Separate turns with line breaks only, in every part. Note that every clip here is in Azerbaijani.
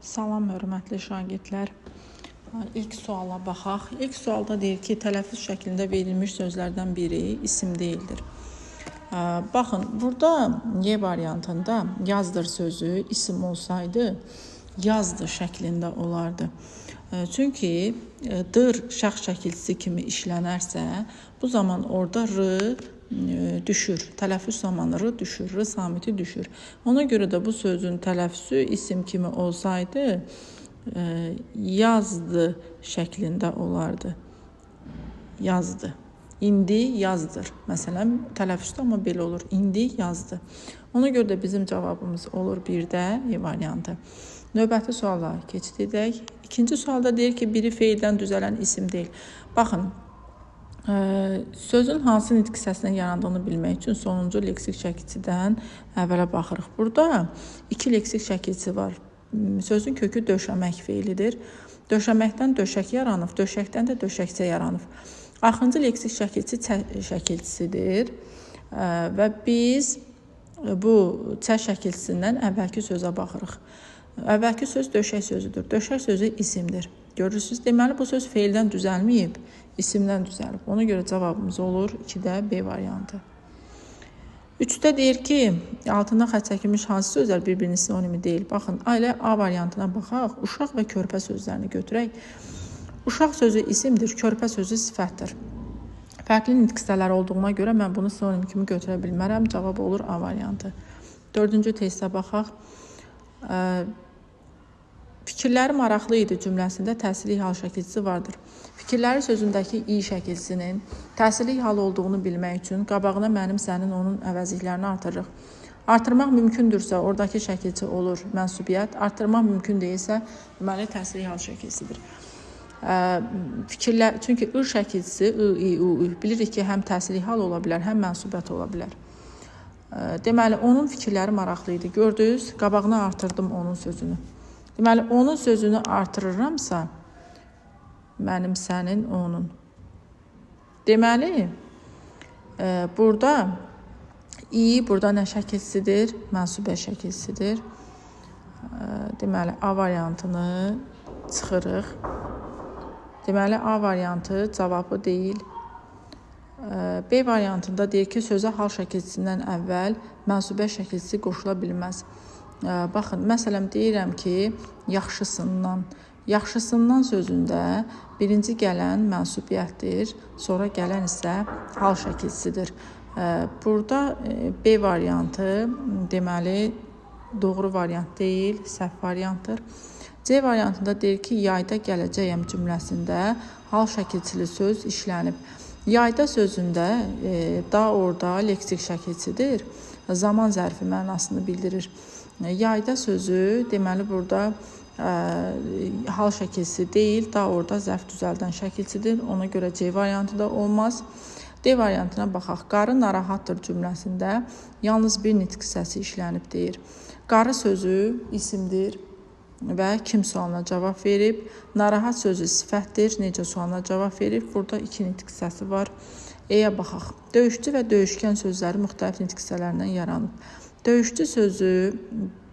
Salam, hörmətli şagirdlər. İlk suala baxaq. İlk sualda deyir ki, tələffüz şəklində verilmiş sözlərdən biri isim deyildir. Baxın, burada Y variantında yazdır sözü isim olsaydı, yazdı şəklində olardı. Çünki dır şəxs şəkilçisi kimi işlənərsə, bu zaman orada R düşür. Tələffüz zamanı R düşür, R samiti düşür. Ona görə də bu sözün tələffüzü isim kimi olsaydı, yazdı şəklində olardı. Yazdı. İndi yazdır. Məsələn, tələffüzdə amma belə olur. İndi yazdı. Ona görə də bizim cavabımız olur bir də E variantı. Növbəti suala keçdik. İkinci sualda deyir ki, biri feildən düzələn isim deyil. Baxın, sözün hansı nitq hissəsindən yarandığını bilmək üçün sonuncu leksik şəkilçidən əvvələ baxırıq. Burada iki leksik şəkilçi var. Sözün kökü döşəmək feilidir. Döşəməkdən döşək yaranıb, döşəkdən də döşəkçə yaranıb. Axırıncı leksik şəkilçi şəkilçisidir və biz bu çə şəkilçisindən əvvəlki sözə baxırıq. Əvvəlki söz döşək sözüdür. Döşək sözü isimdir. Görürsünüz, deməli bu söz feildən düzəlməyib, isimdən düzəlib. Ona görə cavabımız olur 2-də B variantı. 3-də deyir ki, altında xətt çəkilmiş hansı sözlər bir-birinin sinonimi deyil. Baxın, ailə A variantına baxaq, uşaq və körpə sözlərini götürək. Uşaq sözü isimdir, körpə sözü sifətdir. Fərqli nitq hissələri olduğuna görə mən bunu sinonim kimi götürə bilmərəm. Cavab olur A variantı. 4-cü testə baxaq. Fikirləri maraqlı idi cümləsində təsirli hal şəkilçisi vardır. Fikirləri sözündəki i şəkilçisinin təsirli hal olduğunu bilmək üçün qabağına mənim, sənin, onun əvəzliklərini artırırıq. Artırmaq mümkündürsə, oradakı şəkilçi olur mənsubiyyət. Artırmaq mümkün deyilsə, deməli təsirli hal şəkilçisidir. Fikirlər, çünki I şəkilçisi, I, U, Ü, bilirik ki, həm təsirli hal ola bilər, həm mənsubiyyət ola bilər. Deməli, onun fikirləri maraqlı idi. Gördünüz, qabağına artırdım onun sözünü. Deməli, onun sözünü artırıramsa, mənim, sənin, onun. Deməli, burada i, burada nə şəkilçisidir? Mənsubiyyət şəkilçisidir. Deməli, A variantını çıxırıq. Deməli, A variantı cavabı deyil. B variantında deyir ki, sözə hal şəkilçisindən əvvəl mənsubiyyət şəkilçisi qoşula bilməz. Baxın, məsələn, deyirəm ki, yaxşısından. Yaxşısından sözündə birinci gələn mənsubiyyətdir, sonra gələn isə hal şəkilçisidir. Burada B variantı, deməli, doğru variant deyil, səhv variantdır. C variantında deyir ki, yayda gələcəyəm cümləsində hal şəkilçili söz işlənib. Yayda sözündə da orada leksik şəkilçidir, zaman zərfi mənasını bildirir. Yayda sözü, deməli, burada hal şəkilçisi deyil, da orada zərf düzəldən şəkilçidir. Ona görə C variantı da olmaz. D variantına baxaq. Qarı narahatdır cümləsində yalnız bir nitq hissəsi işlənib deyir. Qarı sözü isimdir və kim sualına cavab verib. Narahat sözü sifətdir, necə sualına cavab verib. Burada iki nitq hissəsi var. E-yə baxaq. Döyüşçü və döyüşkən sözləri müxtəlif nitq hissələrindən yaranıb. Döyüşçü sözü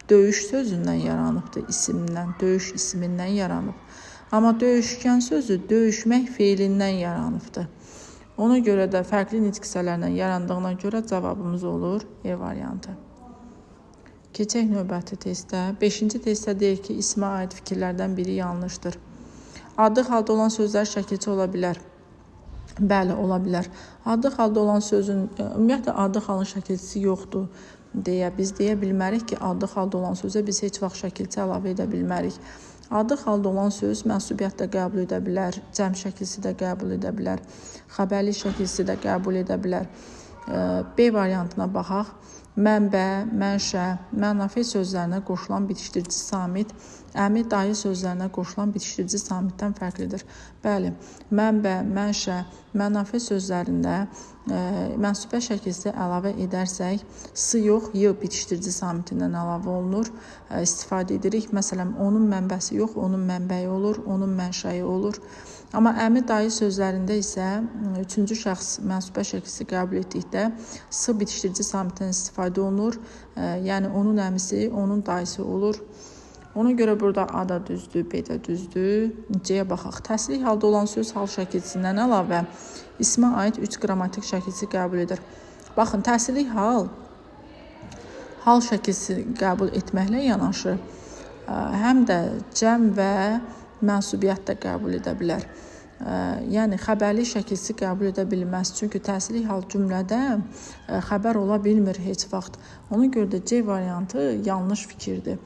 döyüş sözündən yaranıbdır, isimdən, döyüş ismindən yaranıb. Amma döyüşkən sözü döyüşmək feilindən yaranıbdır. Ona görə də fərqli nitq hissələrindən yarandığına görə cavabımız olur E variantı. Keçək növbəti testə. 5-ci testdə deyir ki, ismə aid fikirlərdən biri yanlışdır. Adlı halda olan sözlər şəkilçi ola bilər. Bəli, ola bilər. Adlı halda olan sözün, ümumiyyətlə, adlı halın şəkilçisi yoxdur deyə biz deyə bilmərik ki, adlı halda olan sözə biz heç vaxt şəkilçi əlavə edə bilmərik. Adlı halda olan söz mənsubiyyət də qəbul edə bilər, cəm şəkilçisi də qəbul edə bilər, xəbərli şəkilçisi də qəbul edə bilər. B variantına baxaq. Mənbə, mənşə, mənafe sözlərinə qoşulan bitişdirici samit, əmi, dayı sözlərinə qoşulan bitişdirici samitdən fərqlidir. Bəli, mənbə, mənşə, mənafe sözlərində mənsubiyyət şəkilçisi əlavə edərsək, s yox, y bitişdirici samitindən əlavə olunur, istifadə edirik. Məsələn, onun mənbəsi yox, onun mənbəyi olur, onun mənşəyi olur. Amma əmi, dayı sözlərində isə üçüncü şəxs mənsubiyyət şəkilçisi qəbul etdikdə s bitişdirici samitdən istifadə olunur. Yəni, onun əmisi, onun dayısı olur. Ona görə burada A da düzdür, B də düzdür. C-yə baxaq. Təsrih halda olan söz hal şəkilçisindən əlavə ismə aid 3 qrammatik şəkilçi qəbul edir. Baxın, təsrih hal şəkilçisi qəbul etməklə yanaşı, həm də cəm və mənsubiyyət də qəbul edə bilər. Yəni, xəbərli şəkilçisi qəbul edə bilməz. Çünki təsrih hal cümlədə xəbər ola bilmir heç vaxt. Ona görə də C variantı yanlış fikirdir.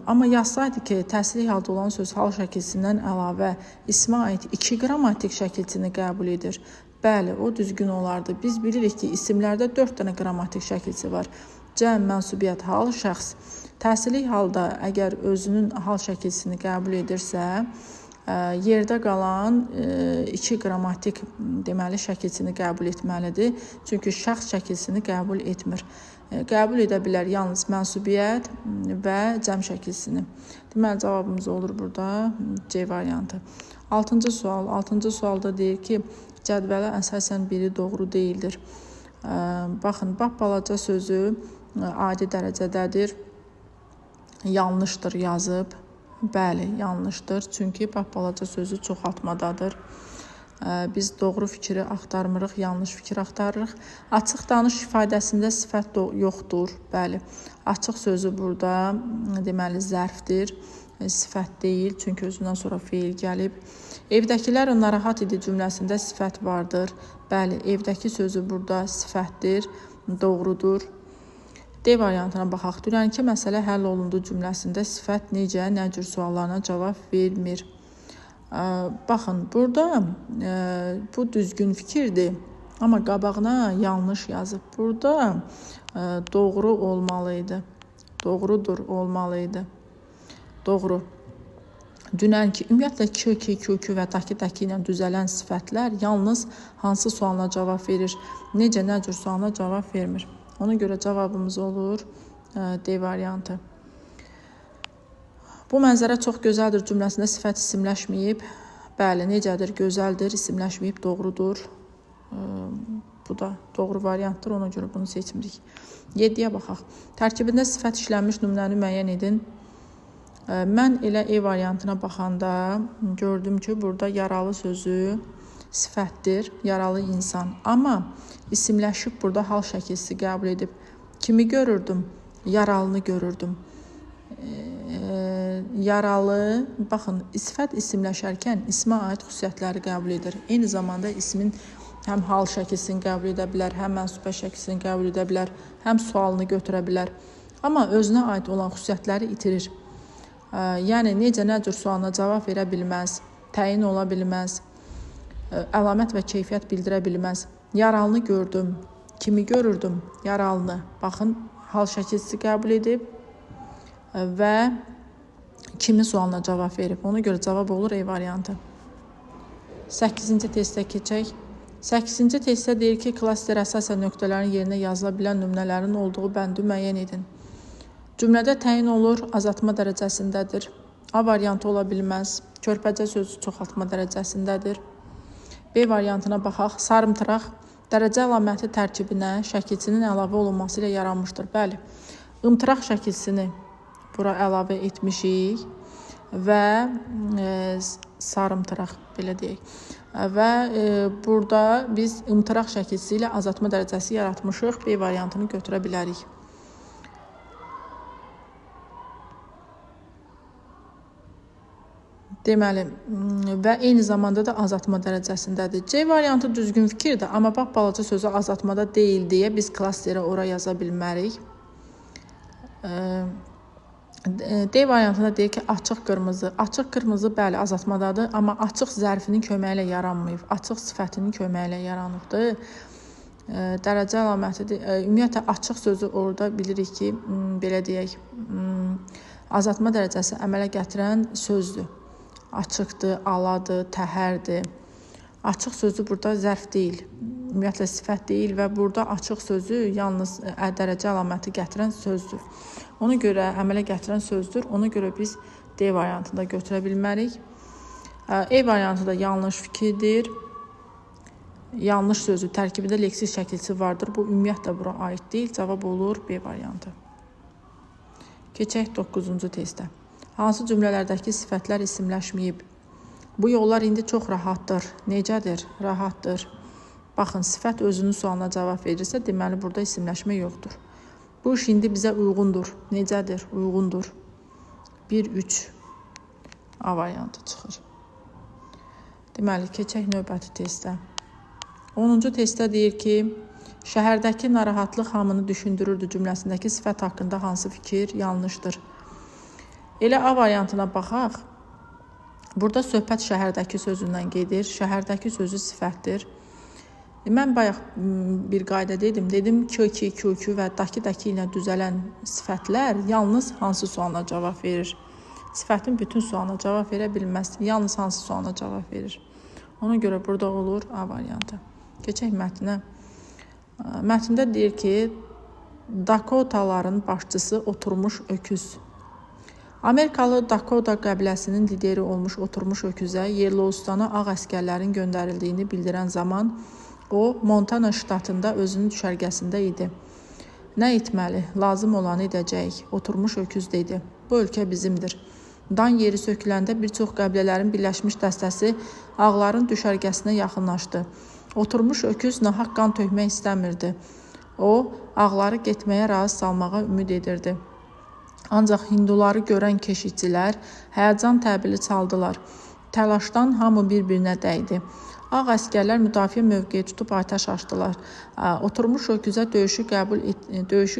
Amma yazsaydı ki, təsrih halda olan söz hal şəkilçisindən əlavə ismə aid 2 qrammatik şəkilçini qəbul edir. Bəli, o düzgün olardı. Biz bilirik ki, isimlərdə 4 dənə qrammatik şəkilçi var. Cəm, mənsubiyyət, hal, şəxs. Təsrih halda əgər özünün hal şəkilçisini qəbul edirsə, yerdə qalan 2 qrammatik deməli şəkilçini qəbul etməlidir. Çünki şəxs şəkilçisini qəbul etmir. Qəbul edə bilər yalnız mənsubiyyət və cəm şəkilçisini. Deməli, cavabımız olur burada C variantı. 6-cı sual. 6-cı sualda deyir ki, cədvələ əsasən biri doğru deyildir. Baxın, bax balaca sözü adi dərəcədədir. Yanlışdır yazıb. Bəli, yanlışdır. Çünki bax balaca sözü çoxaltmadadır. Biz doğru fikri axtarmırıq, yanlış fikir axtarırıq. Açıq danış ifadəsində sifət yoxdur. Bəli, açıq sözü burada deməli zərfdir, sifət deyil. Çünki özündən sonra feil gəlib. Evdəkilər narahat idi cümləsində sifət vardır. Bəli, evdəki sözü burada sifətdir, doğrudur. D variantına baxaq. Dünənki məsələ həll olundu cümləsində sifət necə, nə cür suallarına cavab vermir. Baxın, burada bu düzgün fikirdir, amma qabağına yanlış yazıb. Burada doğru olmalıydı, doğrudur olmalıydı, doğru. Dünənki, ümumiyyətlə ki, kökü və taki ilə düzələn sifətlər yalnız hansı sualına cavab verir, necə, nə cür sualına cavab vermir. Ona görə cavabımız olur D variantı. Bu mənzərə çox gözəldir cümləsində sifət isimləşməyib. Bəli, necədir? Gözəldir, isimləşməyib, doğrudur. Bu da doğru variantdır, ona görə bunu seçmirik. 7-yə baxaq. Tərkibində sifət işlənmiş nümunəni müəyyən edin. Mən elə E variantına baxanda gördüm ki, burada yaralı sözü sifətdir, yaralı insan. Amma isimləşib burada hal şəkilçisi qəbul edib. Kimi görürdüm? Yaralını görürdüm. Yaralı, baxın, sifət isimləşərkən ismə aid xüsusiyyətləri qəbul edir. Eyni zamanda ismin həm hal şəkilçisini qəbul edə bilər, həm mənsubə şəkilçisini qəbul edə bilər, həm sualını götürə bilər. Amma özünə aid olan xüsusiyyətləri itirir. Yəni, necə, nə cür sualına cavab verə bilməz, təyin ola bilməz, əlamət və keyfiyyət bildirə bilməz. Yaralını gördüm, kimi görürdüm, yaralını. Baxın, hal şəkilçisi qəbul edib və kimi sualına cavab verib. Ona görə cavab olur E variantı. 8-ci testə keçək. 8-ci testdə deyir ki, klaster əsasən nöqtələrin yerinə yazıla bilən nümunələrin olduğu bəndi müəyyən edin. Cümlədə təyin olur, azaltma dərəcəsindədir. A variantı ola bilməz. Körpəcə sözü çoxaltma dərəcəsindədir. B variantına baxaq. Sarımtıraq dərəcə əlaməti tərkibinə şəkilçinin əlavə olunması ilə yaranmışdır. Bəli, ımtıraq şəkilçisini bura əlavə etmişik və sarımtıraq, belə deyək. Və burada biz ımtıraq şəkilçisi ilə azaltma dərəcəsi yaratmışıq. B variantını götürə bilərik. Deməli, və eyni zamanda da azaltma dərəcəsindədir. C variantı düzgün fikirdir, amma bax, balaca sözü azaltmada deyil deyə biz klasterə ora yaza bilmərik. D variantında deyir ki, açıq qırmızı. Açıq qırmızı, bəli, azaltmadadır, amma açıq zərfinin köməyi ilə yaranmayıb. Açıq sifətinin köməyi ilə yaranıbdır. Dərəcə əlamətidir. Ümumiyyətlə, açıq sözü orada bilirik ki, belə deyək, azaltma dərəcəsi əmələ gətirən sözdür. Açıqdır, aladır, təhərdir. Açıq sözü burada zərf deyil, ümumiyyətlə sifət deyil və burada açıq sözü yalnız dərəcə əlaməti gətirən sözdür. Ona görə əmələ gətirən sözdür, ona görə biz D variantında götürə bilmərik. E variantı da yanlış fikirdir. Yanlış sözü tərkibində leksik şəkilçisi vardır. Bu ümumiyyətlə bura aid deyil. Cavab olur B variantı. Keçək 9-cu testə. Hansı cümlələrdəki sifətlər isimləşməyib? Bu yollar indi çox rahatdır. Necədir? Rahatdır. Baxın, sifət özünün sualına cavab verirsə, deməli burada isimləşmə yoxdur. Bu iş indi bizə uyğundur. Necədir? Uyğundur. 1-3 A variantı çıxır. Deməli, keçək növbəti testə. 10-cu testdə deyir ki, şəhərdəki narahatlıq hamını düşündürürdü cümləsindəki sifət haqqında hansı fikir yanlışdır? Elə A variantına baxaq. Burada söhbət şəhərdəki sözündən gedir. Şəhərdəki sözü sifətdir. Mən bayaq bir qayda dedim. Dedim ki, və daki ilə düzələn sifətlər yalnız hansı sualına cavab verir? Sifətin bütün sualına cavab verə bilməz. Yalnız hansı sualına cavab verir? Ona görə burada olur A variantı. Keçək mətnə. Mətndə deyir ki, Dakotaların başçısı oturmuş öküz. Amerikalı Dakota qəbiləsinin lideri olmuş oturmuş öküzə Yellowstone'a ağ əskərlərin göndərildiyini bildirən zaman o, Montana ştatında özünün düşərgəsində idi. Nə etməli? Lazım olanı edəcəyik. Oturmuş öküz dedi. Bu ölkə bizimdir. Dan yeri söküləndə bir çox qəbilələrin birləşmiş dəstəsi ağların düşərgəsinə yaxınlaşdı. Oturmuş öküz nahaq qan tökmək istəmirdi. O, ağları getməyə razı salmağa ümid edirdi. Ancaq hinduları görən keşikçilər həyəcan təbili çaldılar. Təlaşdan hamı bir-birinə dəydi. Ağ əskərlər müdafiə mövqeyi tutub atəş açdılar. Oturmuş öküzə döyüşü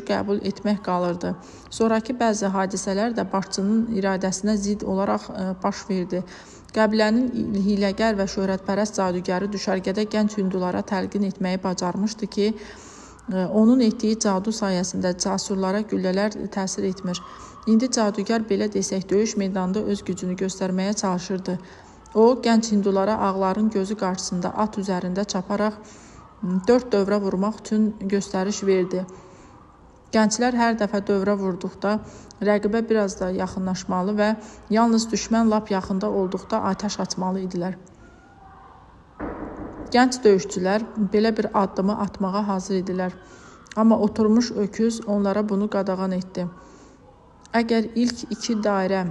qəbul etmək qalırdı. Sonrakı bəzi hadisələr də başçının iradəsinə zidd olaraq baş verdi. Qəbilənin hiləgər və şöhrətpərəst cadügəri düşərgədə gənc hindulara təlqin etməyi bacarmışdı ki, onun etdiyi cadu sayəsində casurlara güllələr təsir etmir. İndi cadügər belə desək döyüş meydanında öz gücünü göstərməyə çalışırdı. O, gənc hindulara ağların gözü qarşısında at üzərində çaparaq 4 dövrə vurmaq üçün göstəriş verdi. Gənclər hər dəfə dövrə vurduqda rəqibə biraz da yaxınlaşmalı və yalnız düşmən lap yaxında olduqda atəş açmalı idilər. Gənc döyüşçülər belə bir addımı atmağa hazır idilər. Amma oturmuş öküz onlara bunu qadağan etdi. Əgər ilk 2 dairə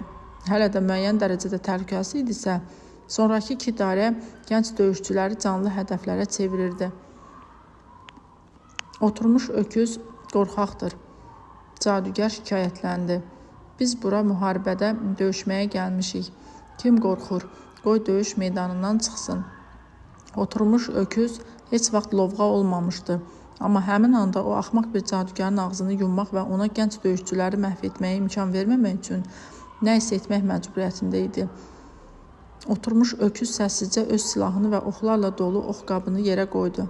hələ də müəyyən dərəcədə təhlükəsiz idisə, sonrakı 2 dairə gənc döyüşçüləri canlı hədəflərə çevirirdi. Oturmuş öküz qorxaqdır. Cadügər şikayətləndi. Biz bura müharibədə döyüşməyə gəlmişik. Kim qorxur? Qoy döyüş meydanından çıxsın. Oturmuş öküz heç vaxt lovğa olmamışdı. Amma həmin anda o axmaq bir cadügərin ağzını yummaq və ona gənc döyüşçüləri məhv etməyə imkan verməmək üçün nə isə etmək məcburiyyətində idi. Oturmuş öküz səssizcə öz silahını və oxlarla dolu ox qabını yerə qoydu.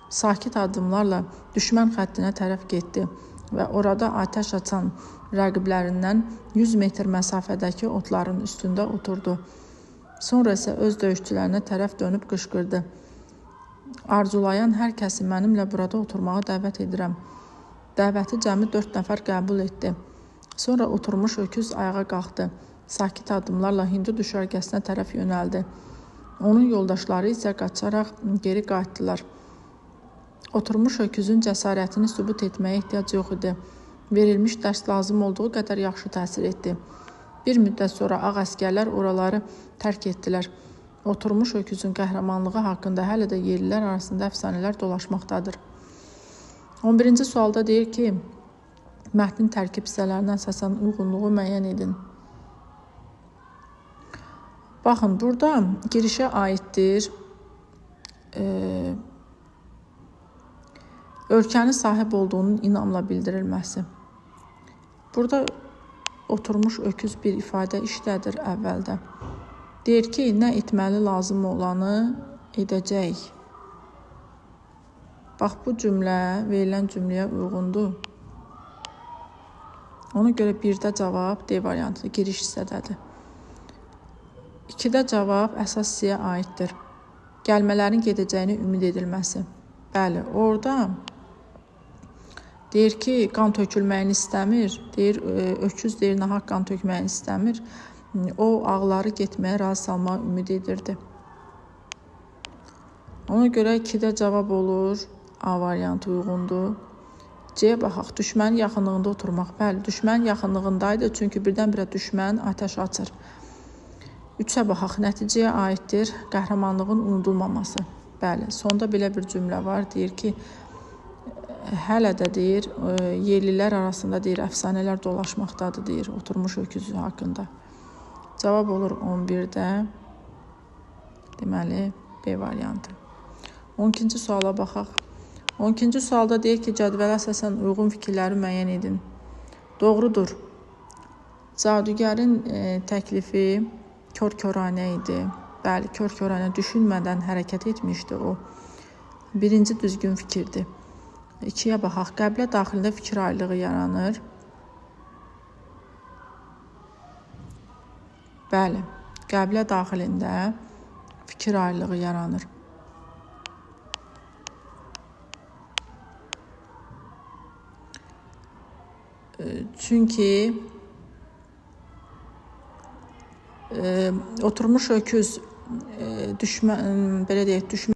Sakit addımlarla düşmən xəttinə tərəf getdi və orada atəş açan rəqiblərindən 100 metr məsafədəki otların üstündə oturdu. Sonra isə öz döyüşçülərinə tərəf dönüb qışqırdı. Arzulayan hər kəsi mənimlə burada oturmağa dəvət edirəm. Dəvəti cəmi 4 nəfər qəbul etdi. Sonra oturmuş öküz ayağa qalxdı. Sakit addımlarla Hindu düşərgəsinə tərəf yönəldi. Onun yoldaşları isə qaçaraq geri qayıtdılar. Oturmuş öküzün cəsarətini sübut etməyə ehtiyac yox idi. Verilmiş dərs lazım olduğu qədər yaxşı təsir etdi. Bir müddət sonra ağ əskərlər oraları tərk etdilər. Oturmuş öküzün qəhrəmanlığı haqqında hələ də yerlilər arasında əfsanələr dolaşmaqdadır. 11-ci sualda deyir ki, mətnin tərkib hissələrinə əsasən uyğunluğu müəyyən edin. Baxın, burada girişə aiddir. Ölkənin sahib olduğunun inamla bildirilməsi. Burada oturmuş öküz bir ifadə işlədir əvvəldə. Deyir ki, nə etməli lazım olanı edəcək. Bax, bu cümlə verilən cümləyə uyğundur. Ona görə 1-də cavab D variantı giriş hissədədir. 2-də cavab əsas hissəyə aiddir. Gəlmələrin gedəcəyini ümid edilməsi. Bəli, orada deyir ki, qan tökülməyini istəmir. Deyir, öküz deyir, nahaq qan tökməyini istəmir. O, ağları getməyə razı salmağa ümid edirdi. Ona görə 2-də cavab olur. A variantı uyğundur. C-yə baxaq. Düşmənin yaxınlığında oturmaq. Bəli, düşmənin yaxınlığındaydı, çünki birdən-birə düşmən atəş açır. 3-ə baxaq. Nəticəyə aiddir qəhrəmanlığın unudulmaması. Bəli, sonda belə bir cümlə var. Deyir ki, hələ də deyir, yerlilər arasında deyir, əfsanələr dolaşmaqdadır, deyir, oturmuş öküzü haqqında. Cavab olur 11-də. Deməli, B variantı. 12-ci suala baxaq. 12-ci sualda deyir ki, cədvələ əsasən uyğun fikirləri müəyyən edin. Doğrudur. Cadügərin təklifi kör-köranə idi. Bəli, kör-köranə düşünmədən hərəkət etmişdi o. Birinci düzgün fikirdir. 2-yə baxaq. Qəbilə daxilində fikir ayrılığı yaranır. Bəli, qəbilə daxilində fikir ayrılığı yaranır. Çünki oturmuş öküz düşmən, belə deyək, düşmən